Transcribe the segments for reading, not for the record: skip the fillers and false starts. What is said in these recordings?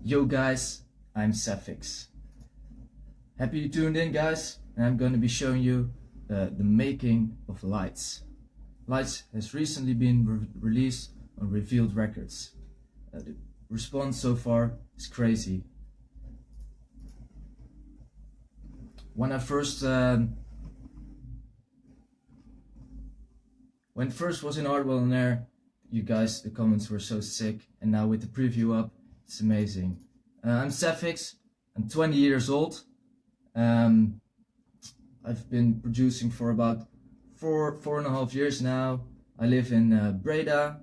Yo guys, I'm Sephyx. Happy you tuned in guys, and I'm gonna be showing you the making of Lights. Lights has recently been released on Revealed Records. The response so far is crazy. When I first was in Hardwell on there, you guys, the comments were so sick, and now with the preview up, it's amazing. I'm Sephyx, I'm 20 years old. I've been producing for about four and a half years now. I live in Breda,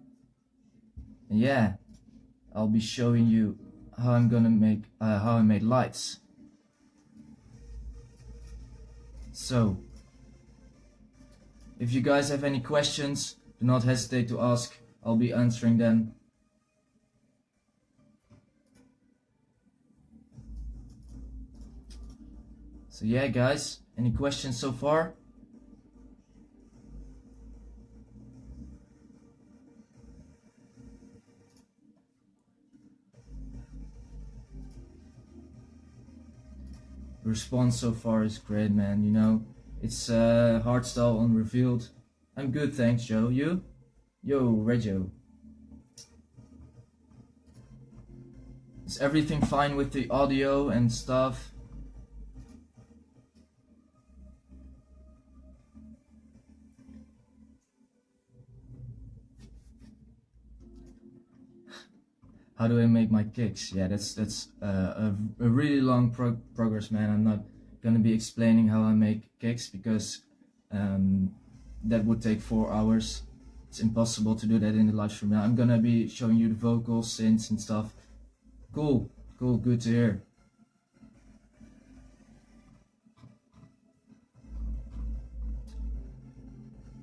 and yeah, I'll be showing you how I'm gonna make how I made Lights. So, if you guys have any questions, do not hesitate to ask. I'll be answering them. So yeah guys, any questions so far? The response so far is great, man, you know. It's Hardstyle on Revealed. I'm good, thanks, Joe. You? Yo, Reggio. Is everything fine with the audio and stuff? How do I make my kicks? Yeah, that's a really long progress, man. I'm not gonna be explaining how I make kicks because that would take 4 hours. It's impossible to do that in the live stream. Now I'm gonna be showing you the vocals, synths and stuff. Cool, good to hear.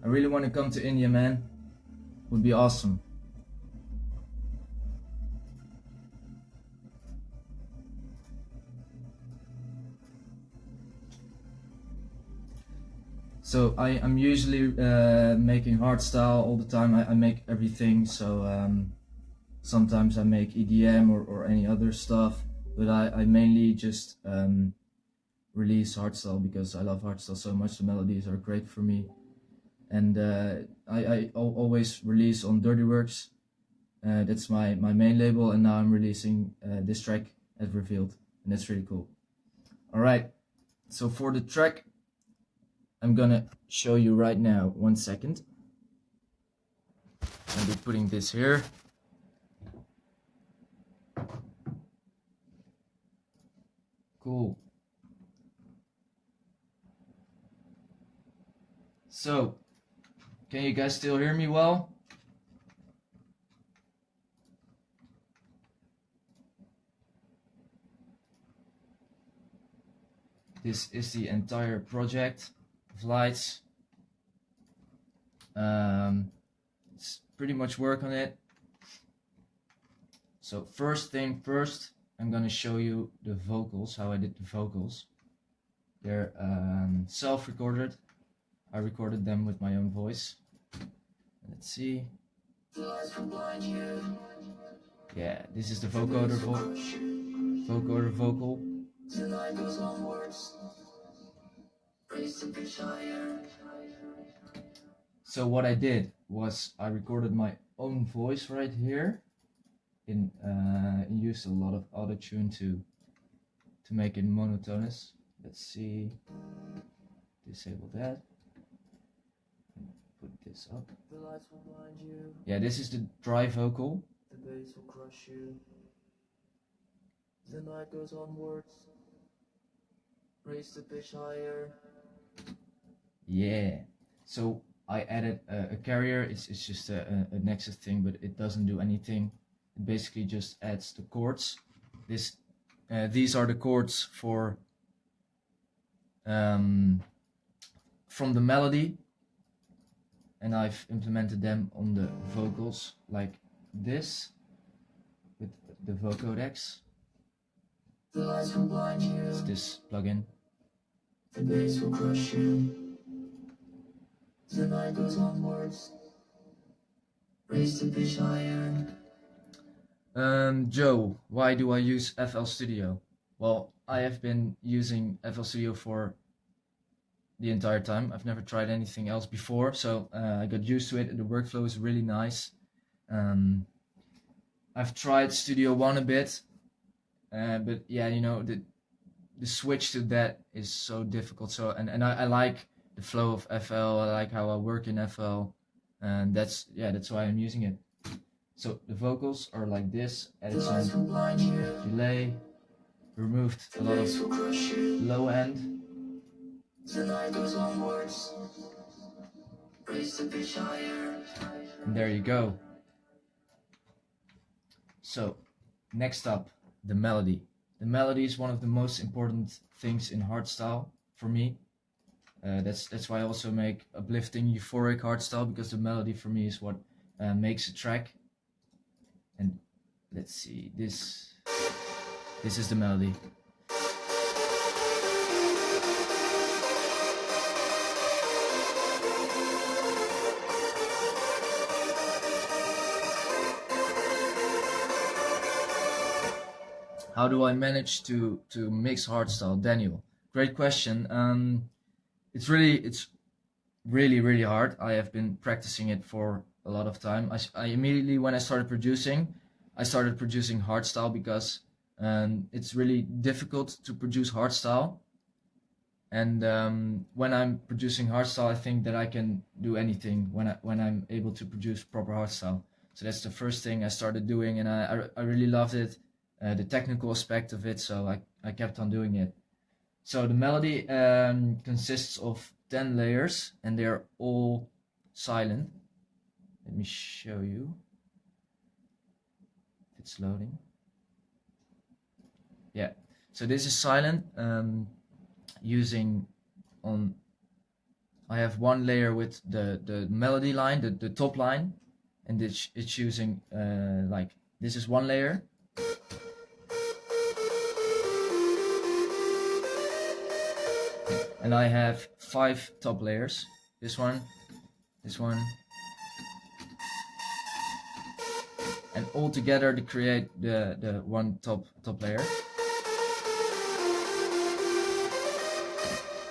I really want to come to India, man. Would be awesome. So I'm usually making hardstyle all the time. I make everything, so sometimes I make EDM or any other stuff, but I mainly just release hardstyle because I love hardstyle so much. The melodies are great for me, and I always release on Dirty Works. That's my main label, and now I'm releasing this track as Revealed, and that's really cool. Alright, so for the track I'm gonna show you right now. 1 second. I'll be putting this here. Cool. So, can you guys still hear me well? This is the entire project of Lights. It's pretty much work on it. So first thing first, I'm gonna show you the vocals, how I did the vocals. They're self-recorded. I recorded them with my own voice. Let's see. Yeah, this is the vocoder vocal. So what I did was I recorded my own voice right here, and used a lot of auto-tune to make it monotonous. Let's see. Disable that. Put this up. Yeah, this is the dry vocal. The bass will crush you. The night goes onwards. Raise the pitch higher. Yeah. So I added a carrier. It's just a Nexus thing, but it doesn't do anything. It basically just adds the chords. These are the chords for from the melody, and I've implemented them on the vocals like this with the vocodex. It's this plugin. The bass will crush you. The night goes onwards. Raise the pitch higher. Joe, why do I use FL Studio? Well, I have been using FL Studio for the entire time. I've never tried anything else before, so I got used to it. The workflow is really nice. I've tried Studio One a bit, but yeah, you know, the switch to that is so difficult. So and I like the flow of FL. I like how I work in FL, and that's why I'm using it. So the vocals are like this, added some delay, removed a lot of low end. And there you go. So next up, the melody. The melody is one of the most important things in hardstyle for me. That's why I also make uplifting, euphoric hardstyle, because the melody for me is what makes a track. And let's see, this is the melody. How do I manage to mix hardstyle, Daniel? Great question. It's really hard. I have been practicing it for a lot of time. I immediately, when I started producing hardstyle, because it's really difficult to produce hardstyle. And when I'm producing hardstyle, I think that I can do anything when I'm able to produce proper hardstyle. So that's the first thing I started doing, and I really loved it. The technical aspect of it, so I kept on doing it. So the melody consists of 10 layers, and they're all silent. Let me show you if it's loading. Yeah, so this is silent. I have one layer with the melody line, the top line, and it's using like, this is one layer. And I have 5 top layers. This one, and all together to create the one top layer.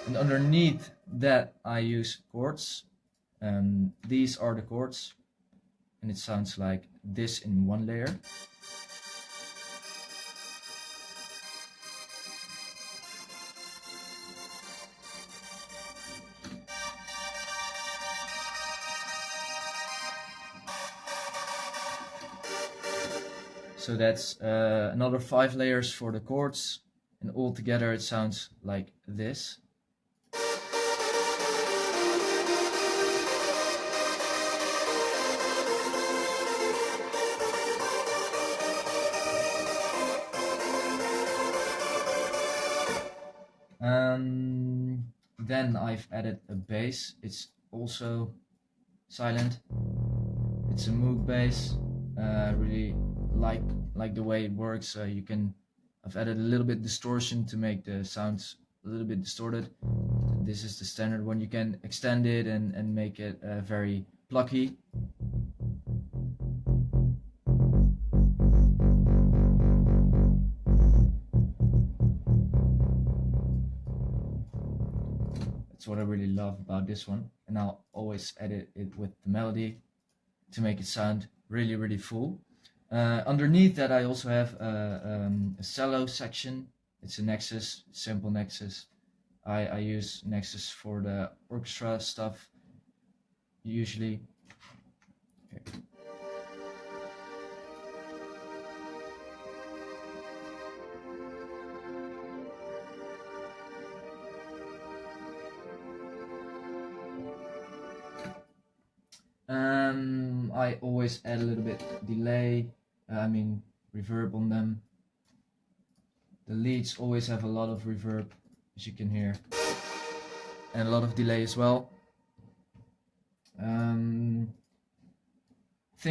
And underneath that I use chords. These are the chords, and it sounds like this in one layer. So that's another 5 layers for the chords, and all together it sounds like this. Then I've added a bass. It's also silent. It's a Moog bass. Really like the way it works. I've added a little bit distortion to make the sounds a little bit distorted. This is the standard one. You can extend it and make it very plucky. That's what I really love about this one. And I'll always edit it with the melody to make it sound really full. Underneath that I also have a cello section. It's a Nexus, simple Nexus. I use Nexus for the orchestra stuff usually. Okay. I always add a little bit delay, reverb on them. The leads always have a lot of reverb, as you can hear, and a lot of delay as well. Thing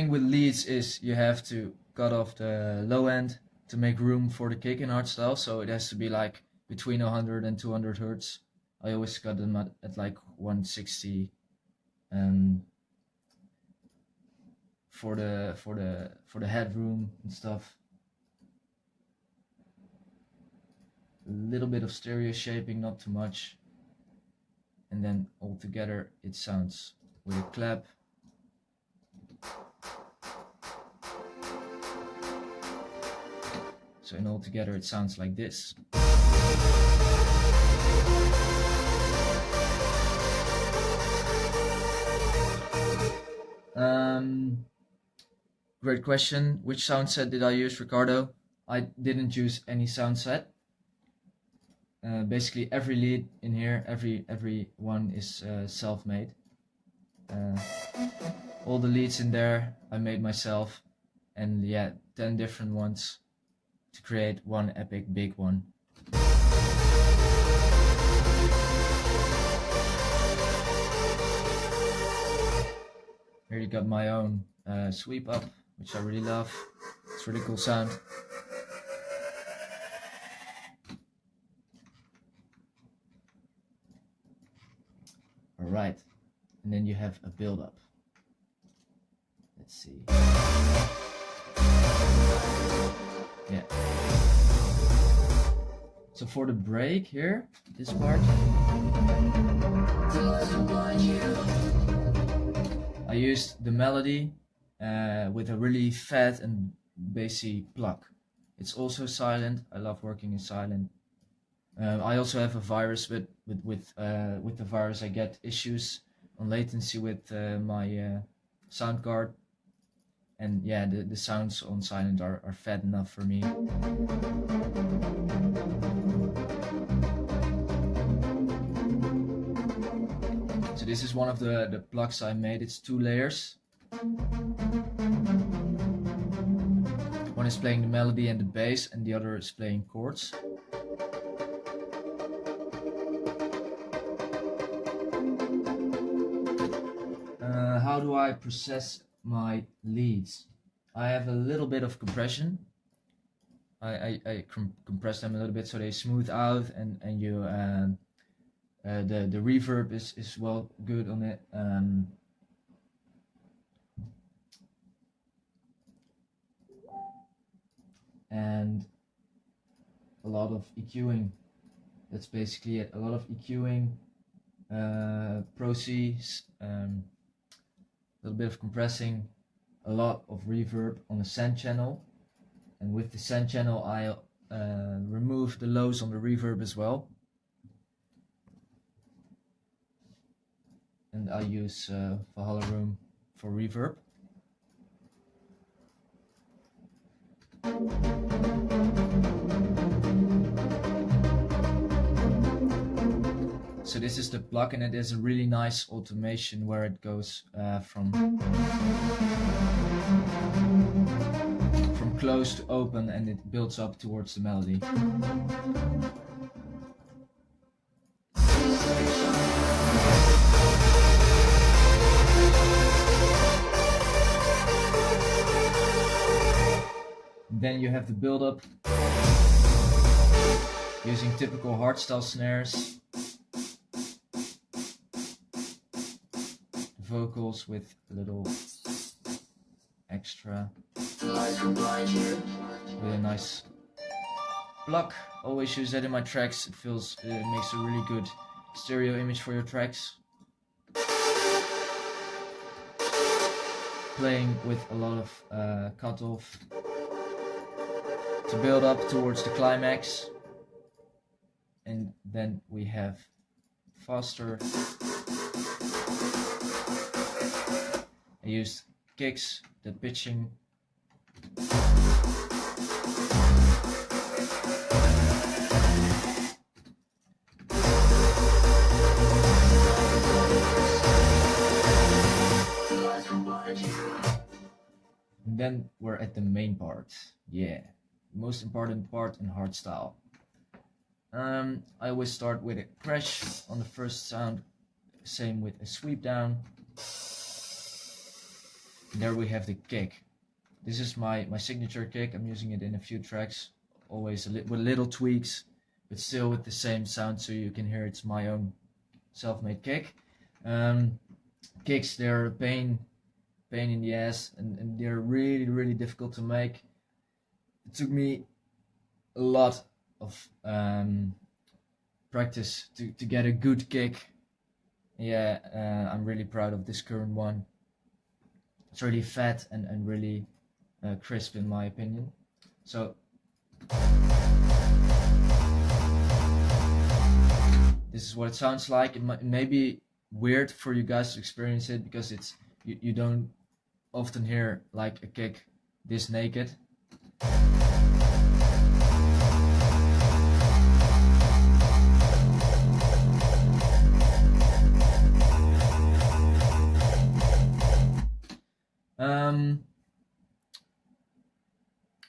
with leads is you have to cut off the low end to make room for the kick in hardstyle, so it has to be like between 100 and 200 hertz. I always cut them at like 160. for the headroom and stuff. A little bit of stereo shaping, not too much, and then all together it sounds with a clap. So in all together it sounds like this. Great question. Which sound set did I use, Ricardo? I didn't use any sound set. Basically every lead in here, every one is self-made. All the leads in there I made myself, and yeah, 10 different ones to create one epic big one. Here you got my own sweep up, which I really love. It's a really cool sound. Alright, and then you have a build up. Let's see. Yeah. So for the break here, this part, I used the melody with a really fat and bassy pluck. It's also silent. I love working in silent. I also have a virus, but with the virus I get issues on latency with my sound card. And yeah, the sounds on silent are fat enough for me. So this is one of the plugs I made. It's 2 layers. One is playing the melody and the bass, and the other is playing chords. How do I process my leads? I have a little bit of compression. I compress them a little bit so they smooth out, and you the reverb is well good on it. And a lot of EQing. That's basically it. A lot of EQing, procs, a little bit of compressing, a lot of reverb on the send channel, and with the send channel I remove the lows on the reverb as well, and I use Valhalla Room for reverb. So this is the plug, and it is a really nice automation where it goes from close to open, and it builds up towards the melody. Then you have the build-up using typical hardstyle snares, vocals with a little extra with a nice block. Always use that in my tracks. It makes a really good stereo image for your tracks. Playing with a lot of cutoff to build up towards the climax, and then we have faster. I used kicks, the pitching. And then we're at the main part. Yeah, most important part in hardstyle. I always start with a crash on the first sound, same with a sweep down. And there we have the kick. This is my signature kick. I'm using it in a few tracks, always with little tweaks, but still with the same sound, so you can hear it's my own self-made kick. Kicks, they're a pain pain in the ass, and they're really difficult to make. It took me a lot of practice to get a good kick. Yeah, I'm really proud of this current one. It's really fat and really crisp in my opinion. So this is what it sounds like. It may be weird for you guys to experience it because it's you don't often hear like a kick this naked.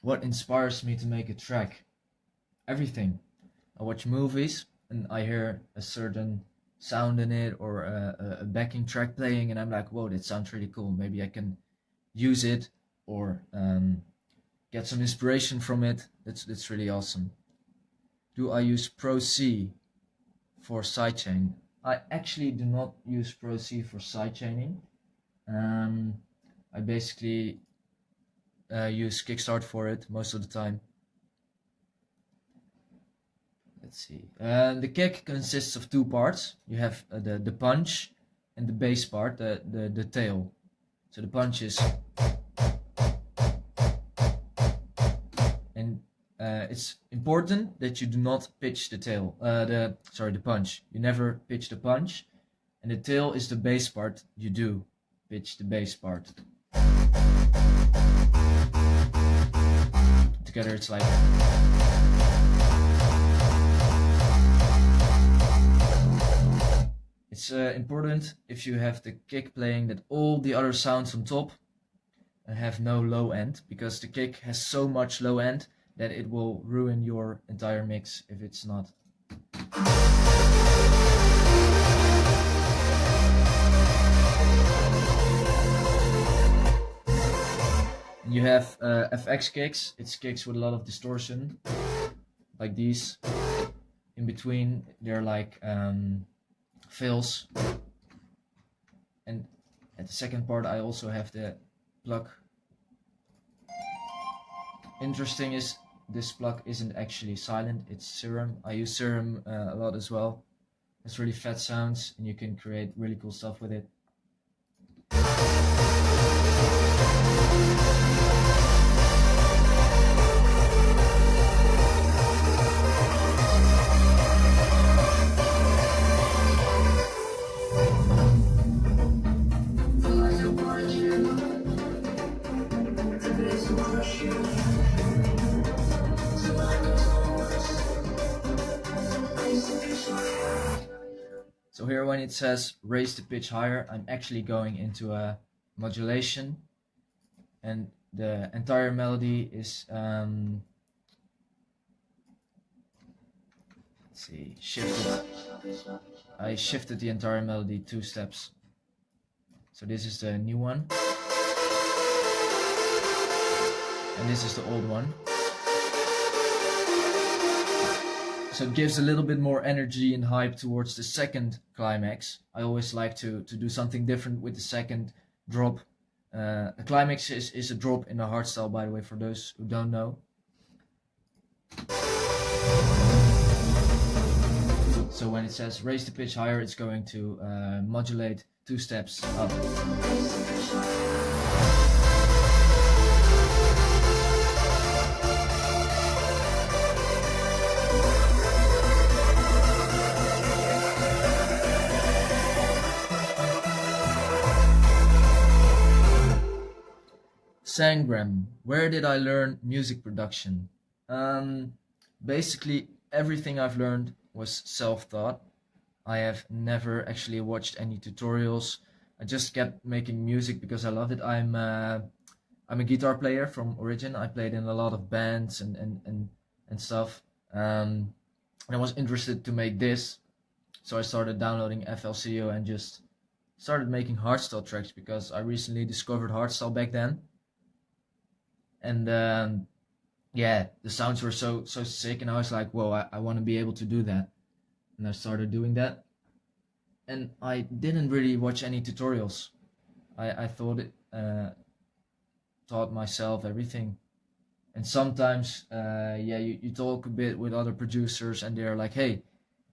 What inspires me to make a track? Everything. I watch movies and I hear a certain sound in it, or a backing track playing, and I'm like, whoa, that sounds really cool. Maybe I can use it or get some inspiration from it. That's really awesome. Do I use Pro C for sidechain? I actually do not use Pro C for sidechaining. I basically use Kickstart for it most of the time. Let's see. The kick consists of two parts. You have the punch and the bass part, the tail. So the punch is, and it's important that you do not pitch the tail. The punch. You never pitch the punch, and the tail is the bass part. You do pitch the bass part. Together it's like. It's important if you have the kick playing that all the other sounds on top have no low end, because the kick has so much low end that it will ruin your entire mix if it's not. And you have FX kicks. It's kicks with a lot of distortion, like these. In between, they're like fills, and at the second part I also have the pluck. Interesting is this pluck isn't actually silent, it's serum. I use serum a lot as well. It's really fat sounds and you can create really cool stuff with it. So here when it says raise the pitch higher, I'm actually going into a modulation, and the entire melody is let's see, shifted. I shifted the entire melody 2 steps. So this is the new one, and this is the old one. So it gives a little bit more energy and hype towards the second climax. I always like to do something different with the second drop. A climax is a drop in a hardstyle, by the way, for those who don't know. So when it says raise the pitch higher, it's going to modulate 2 steps up. Sangram, where did I learn music production? Basically everything I've learned was self-taught. I have never actually watched any tutorials. I just kept making music because I loved it. I'm a guitar player from origin. I played in a lot of bands and stuff. And I was interested to make this, so I started downloading FL Studio and just started making hardstyle tracks because I recently discovered hardstyle back then. And yeah, the sounds were so sick, and I was like, whoa, I want to be able to do that. And I started doing that. And I didn't really watch any tutorials. I thought taught myself everything. And sometimes, yeah, you talk a bit with other producers, and they're like, "Hey,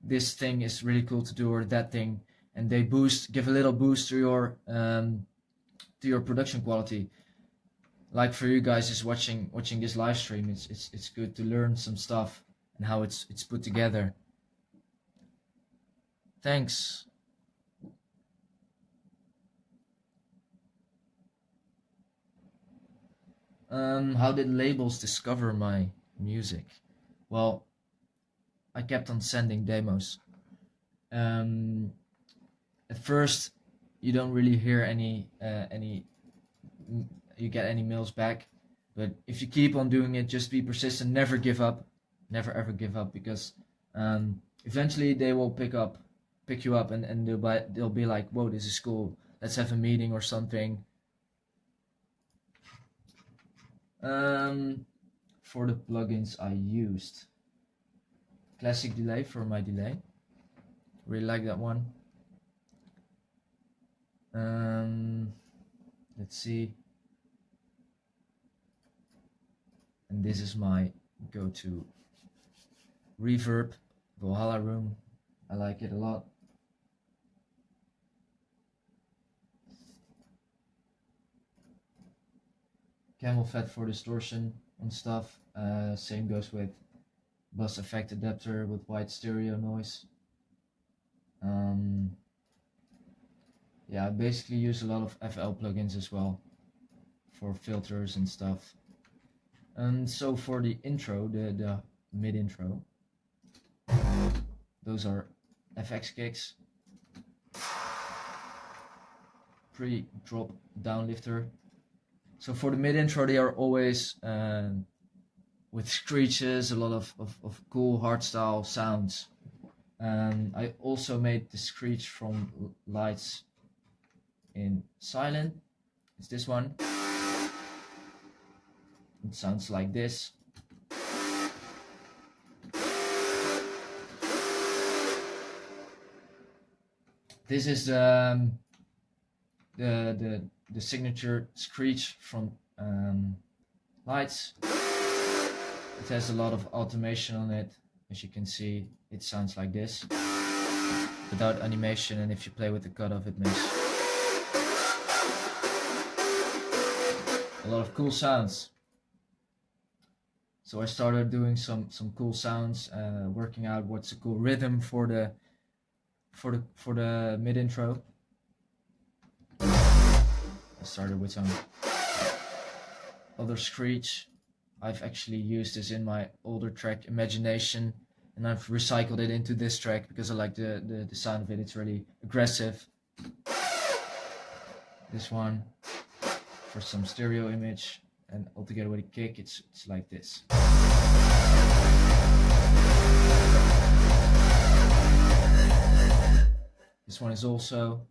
this thing is really cool to do," or that thing, and they give a little boost to your production quality. Like for you guys just watching this live stream, it's good to learn some stuff and how it's put together. Thanks. How did labels discover my music? Well, I kept on sending demos. At first, you don't really hear any you get any mails back, but if you keep on doing it, just be persistent, never give up, never ever give up, because eventually they will pick you up, and they'll be like, "Whoa, this is cool, let's have a meeting or something." For the plugins I used, Classic Delay for my delay, really like that one. Let's see, and this is my go-to reverb, Valhalla Room. I like it a lot. Camel Fat for distortion and stuff. Same goes with bus effect adapter with white stereo noise. Yeah, I basically use a lot of FL plugins as well for filters and stuff. And so for the intro, the mid intro, those are FX kicks, pre-drop down lifter. So for the mid intro, they are always with screeches, a lot of cool hardstyle sounds. I also made the screech from lights in silent. It's this one. It sounds like this. This is the signature screech from lights. It has a lot of automation on it. As you can see, it sounds like this without animation, and if you play with the cutoff, it makes a lot of cool sounds. So I started doing some cool sounds, working out what's a cool rhythm for the mid intro. I started with some other screech. I've actually used this in my older track Imagination, and I've recycled it into this track because I like the sound of it. It's really aggressive. This one for some stereo image, and altogether with a kick, it's like this. This one is also.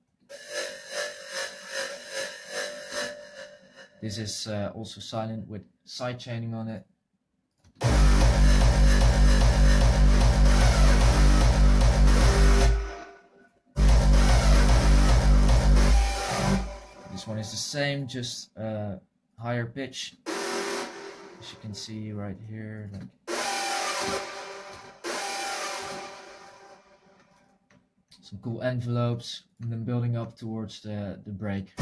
This is also silent with side chaining on it. This one is the same, just higher pitch, as you can see right here. Some cool envelopes, and then building up towards the break.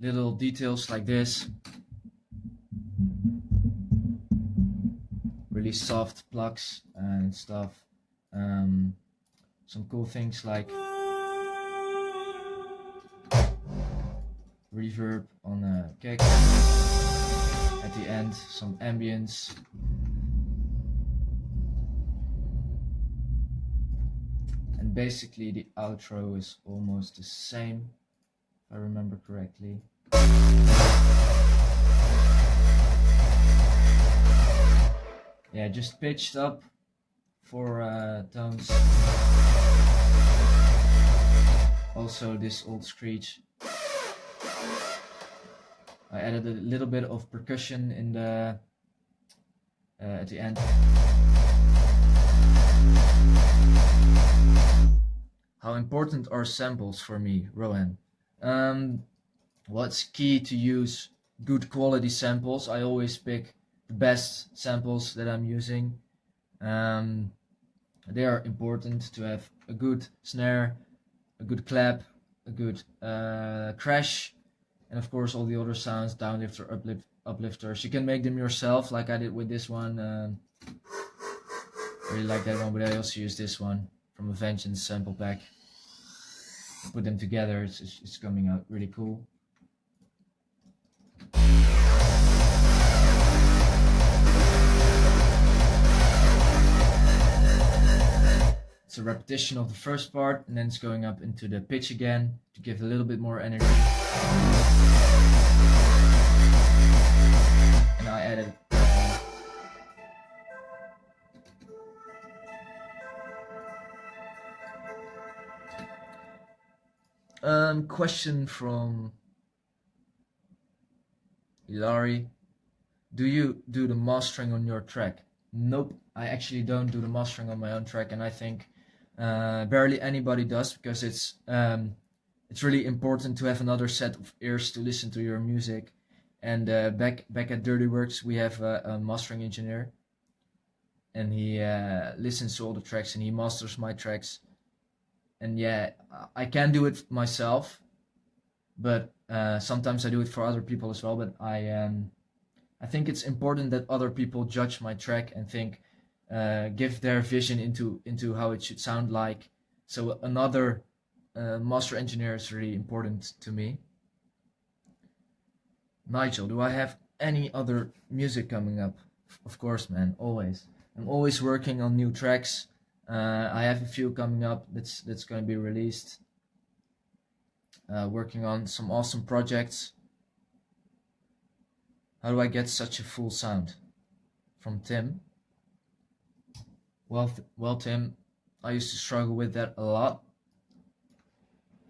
Little details like this, really soft plucks and stuff. Some cool things like reverb on a kick, at the end some ambience, and basically the outro is almost the same, if I remember correctly. Yeah, just pitched up for tones. Also this old screech. I added a little bit of percussion in the at the end. How important are samples for me, Rowan? Well, it's key to use good quality samples. I always pick the best samples that I'm using. They are important to have a good snare, a good clap, a good crash, and of course all the other sounds, downlifter, uplifters. You can make them yourself, like I did with this one. I really like that one, but I also use this one from a Vengeance sample pack. Put them together, it's coming out really cool. It's a repetition of the first part, and then it's going up into the pitch again to give a little bit more energy. And I added question from Ilari. Do you do the mastering on your track? Nope, I actually don't do the mastering on my own track, and I think barely anybody does, because it's really important to have another set of ears to listen to your music. And back at Dirty Works, we have a mastering engineer, and he listens to all the tracks and he masters my tracks. And yeah, I can do it myself, but sometimes I do it for other people as well. But I think it's important that other people judge my track and think, give their vision into how it should sound like. So another master engineer is really important to me. Nigel, do I have any other music coming up? Of course, man, always. I'm always working on new tracks. I have a few coming up that's going to be released. Working on some awesome projects. How do I get such a full sound? From Tim. Well, Tim, I used to struggle with that a lot.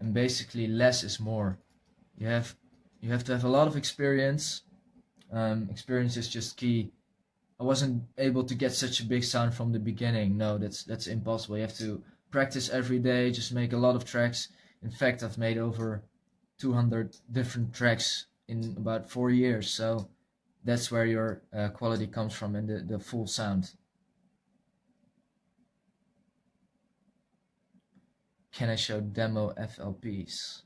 And basically, less is more. You have to have a lot of experience. Experience is just key. I wasn't able to get such a big sound from the beginning. No, that's impossible. You have to practice every day, just make a lot of tracks. In fact, I've made over 200 different tracks in about 4 years. So that's where your quality comes from, and the full sound. Can I show demo FLPs?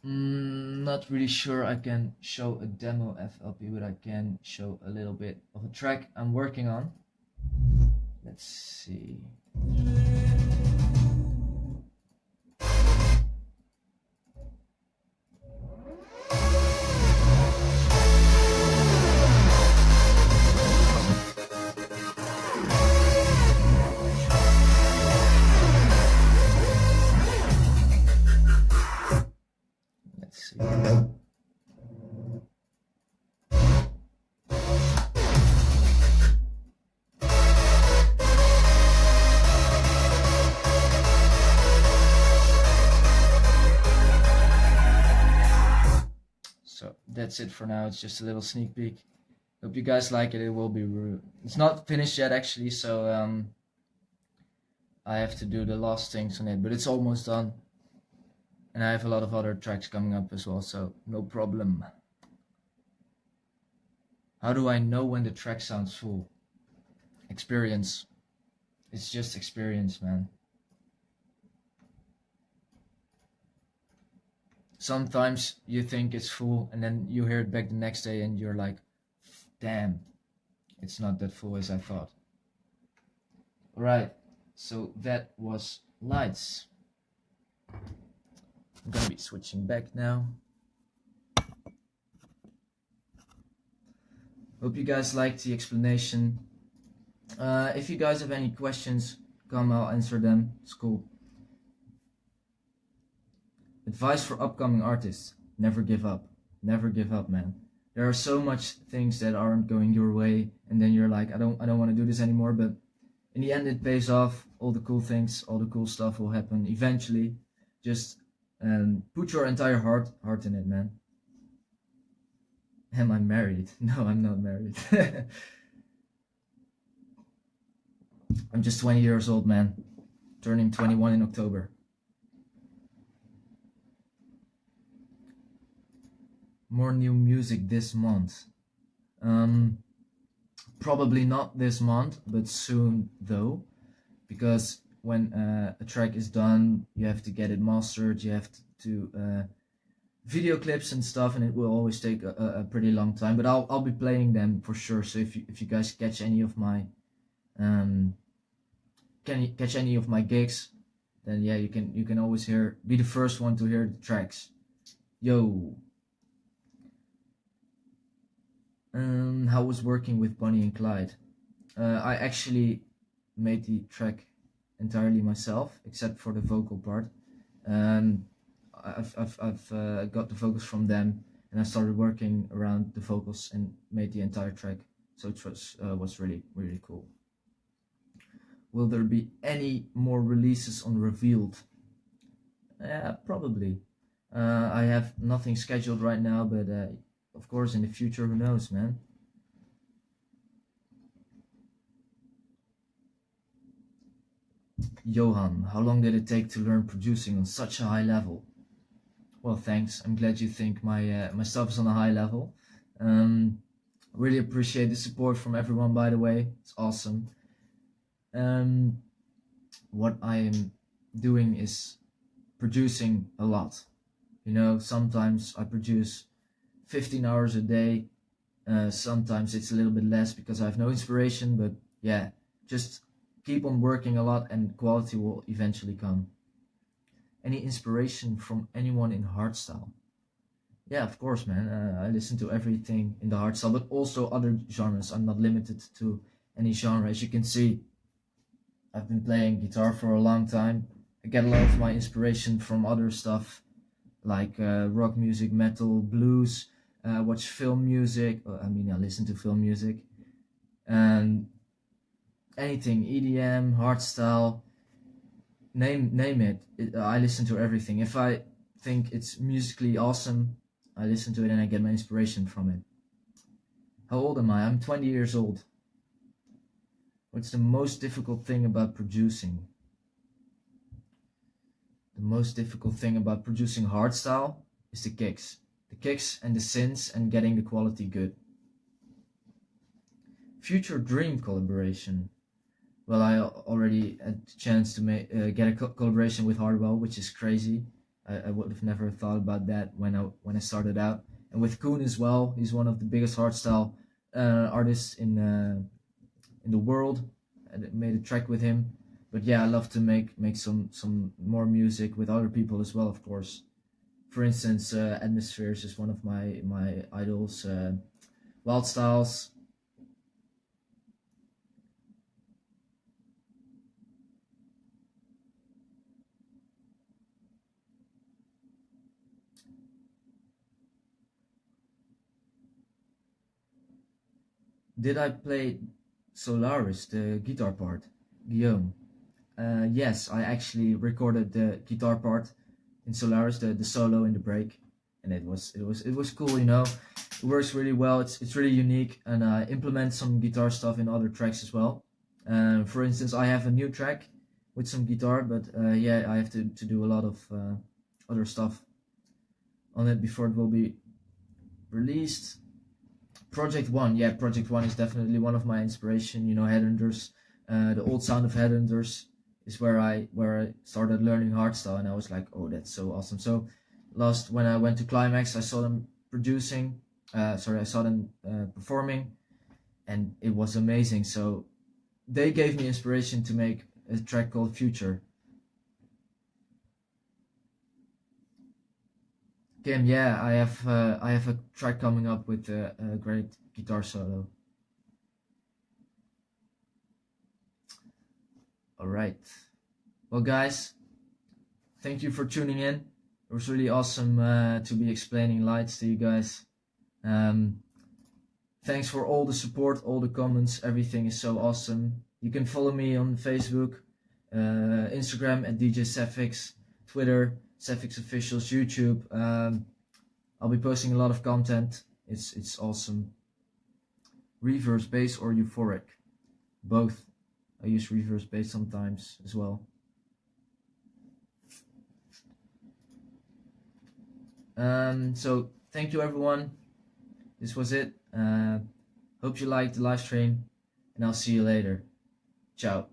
Not really sure I can show a demo FLP, but I can show a little bit of a track I'm working on. Let's see. That's it for now. It's just a little sneak peek. Hope you guys like it. It will be it's not finished yet actually, so I have to do the last things on it, but it's almost done. And I have a lot of other tracks coming up as well, so no problem. How do I know when the track sounds full? Experience. It's just experience, man. Sometimes you think it's full, and then you hear it back the next day and you're like, damn, it's not that full as I thought. Alright, so that was lights. I'm gonna be switching back now. Hope you guys liked the explanation. If you guys have any questions, come, I'll answer them. It's cool. Advice for upcoming artists: never give up. Never give up, man. There are so much things that aren't going your way, and then you're like, I don't want to do this anymore, but in the end it pays off. All the cool things, all the cool stuff will happen eventually. Just put your entire heart in it, man. Am I married? No, I'm not married. I'm just 20 years old, man. Turning 21 in October. More new music this month. Probably not this month, but soon though, because when a track is done, you have to get it mastered, you have to video clips and stuff, and it will always take a pretty long time. But I'll be playing them for sure. So if you guys catch any of my catch any of my gigs, then yeah, you can always be the first one to hear the tracks. Yo. How was working with Bonnie and Clyde? I actually made the track entirely myself, except for the vocal part. I've got the vocals from them, and I started working around the vocals and made the entire track. So it was really cool. Will there be any more releases on Revealed? Yeah, probably. I have nothing scheduled right now, but of course in the future, who knows, man. Johan, how long did it take to learn producing on such a high level? Well, thanks. I'm glad you think my stuff is on a high level. Really appreciate the support from everyone, by the way. It's awesome. What I am doing is producing a lot. You know, sometimes I produce 15 hours a day. Sometimes it's a little bit less because I have no inspiration, but yeah, just keep on working a lot and quality will eventually come. Any inspiration from anyone in hardstyle? Yeah, of course, man. I listen to everything in the hardstyle, but also other genres. I'm not limited to any genre. As you can see, I've been playing guitar for a long time. I get a lot of my inspiration from other stuff, like rock music, metal, blues. Watch film music. I listen to film music, and anything, EDM, hardstyle, name it. I listen to everything. If I think it's musically awesome, I listen to it and I get my inspiration from it. How old am I? I'm 20 years old. What's the most difficult thing about producing? The most difficult thing about producing hardstyle is the kicks. The kicks and the synths and getting the quality good. Future dream collaboration. Well, I already had the chance to get a collaboration with Hardwell, which is crazy. I would have never thought about that when I started out. And with Koen as well, he's one of the biggest hardstyle artists in the world. I made a track with him. But yeah, I love to make some more music with other people as well, of course. For instance, Atmospheres is one of my idols. Wildstyles. Did I play Solaris, the guitar part? Guillaume. Yes, I actually recorded the guitar part in Solaris, the solo in the break, and it was cool, you know. It works really well. It's really unique, and I implement some guitar stuff in other tracks as well. For instance, I have a new track with some guitar, but yeah, I have to do a lot of other stuff on it before it will be released. Project One, yeah, Project One is definitely one of my inspiration. You know, Headhunters, the old sound of Headhunters is where I started learning hardstyle, and I was like, oh, that's so awesome. So when I went to Climax, I saw them producing. I saw them performing, and it was amazing. So they gave me inspiration to make a track called Future. Kim, yeah, I have a track coming up with a great guitar solo. All right, well, guys, thank you for tuning in. It was really awesome to be explaining lights to you guys. Thanks for all the support, all the comments. Everything is so awesome. You can follow me on Facebook, Instagram at DJ Sephyx, Twitter Sephyx Officials, YouTube. I'll be posting a lot of content. It's awesome. Reverse bass or euphoric? Both. I use reverse bass sometimes as well. So thank you everyone. This was it. Hope you liked the live stream, and I'll see you later. Ciao.